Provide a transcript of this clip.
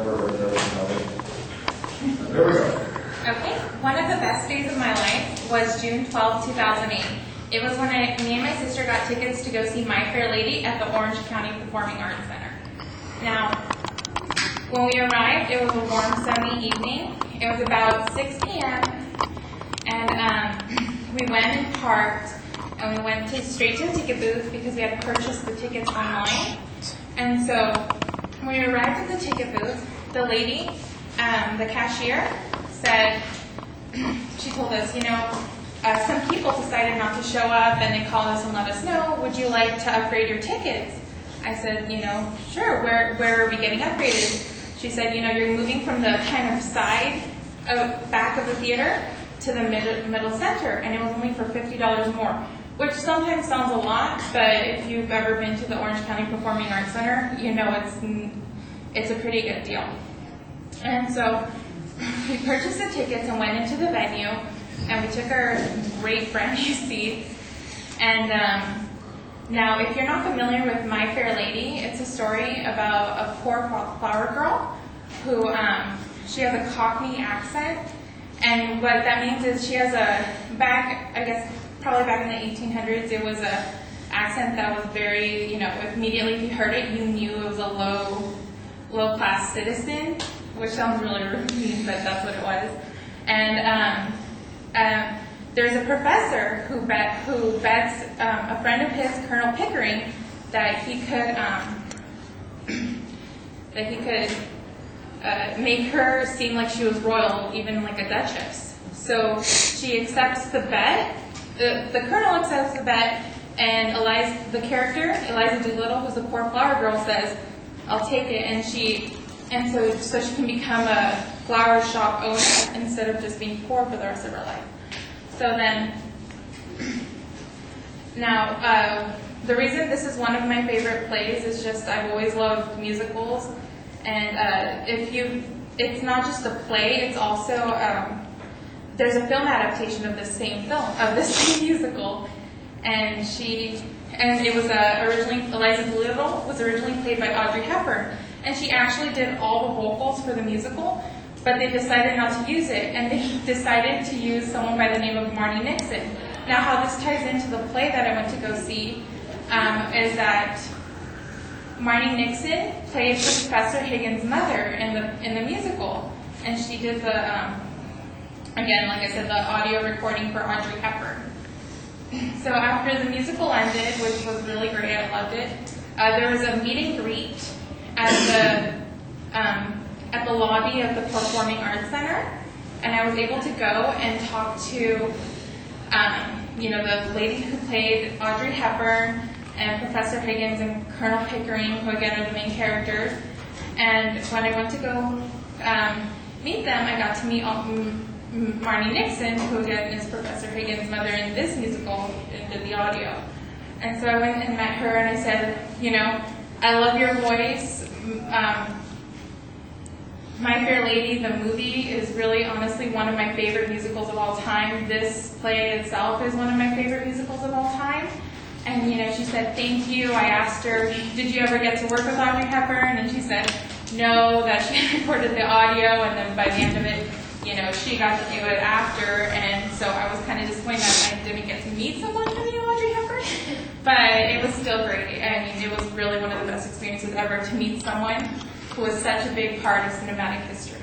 number right there. There we go. Okay, one of the best days of my life was June 12, 2008. It was when me and my sister got tickets to go see My Fair Lady at the Orange County Performing Arts Center. Now, when we arrived, it was a warm, sunny evening. It was about 6 p.m., and we went and parked, and we went straight to the ticket booth because we had purchased the tickets online. And so, when we arrived at the ticket booth, the lady, the cashier, said, she told us, some people decided not to show up, and they called us and let us know, would you like to upgrade your tickets? I said, sure, where are we getting upgraded? She said, you're moving from the kind of side, back of the theater to the middle center, and it was only for $50 more, which sometimes sounds a lot, but if you've ever been to the Orange County Performing Arts Center, it's a pretty good deal. And so we purchased the tickets and went into the venue, and we took our great brand new seats. And now, if you're not familiar with My Fair Lady, it's a story about a poor flower girl who she has a Cockney accent, and what that means is she has probably back in the 1800s, it was a accent that was very, immediately if you heard it, you knew it was a low-class citizen, which sounds really rude, but that's what it was. And there's a professor who bets a friend of his, Colonel Pickering, that he could make her seem like she was royal, even like a duchess. So she accepts the bet. The colonel accepts the bet, and the character, Eliza Doolittle, who's a poor flower girl, says, "I'll take it," and so she can become a flower shop owner instead of just being poor for the rest of her life. So then, now, the reason this is one of my favorite plays is just I've always loved musicals, and it's not just a play, it's also, there's a film adaptation of this same musical, and it was originally, Eliza Doolittle was originally played by Audrey Hepburn, and she actually did all the vocals for the musical, but they decided not to use it, and they decided to use someone by the name of Marnie Nixon. Now, how this ties into the play that I went to go see is that Marnie Nixon played Professor Higgins' mother in the musical, and she did again, like I said, the audio recording for Audrey Hepburn. So after the musical ended, which was really great, I loved it, there was a meet and greet at the lobby of the Performing Arts Center, and I was able to go and talk to the lady who played Audrey Hepburn and Professor Higgins and Colonel Pickering, who again are the main characters. And when I went to go meet them, I got to meet Marnie Nixon, who again is Professor Higgins' mother in this musical, and did the audio. And so I went and met her, and I said, I love your voice. My Fair Lady, the movie, is really honestly one of my favorite musicals of all time. This play itself is one of my favorite musicals of all time. And, she said, thank you. I asked her, did you ever get to work with Audrey Hepburn? And she said, no, that she recorded the audio, and then by the end of it, she got to do it after. And so I was kind of disappointed that I didn't get to meet someone who knew Audrey Hepburn. But it was still great. I mean, it was really one of the best experiences ever to meet someone who was such a big part of cinematic history.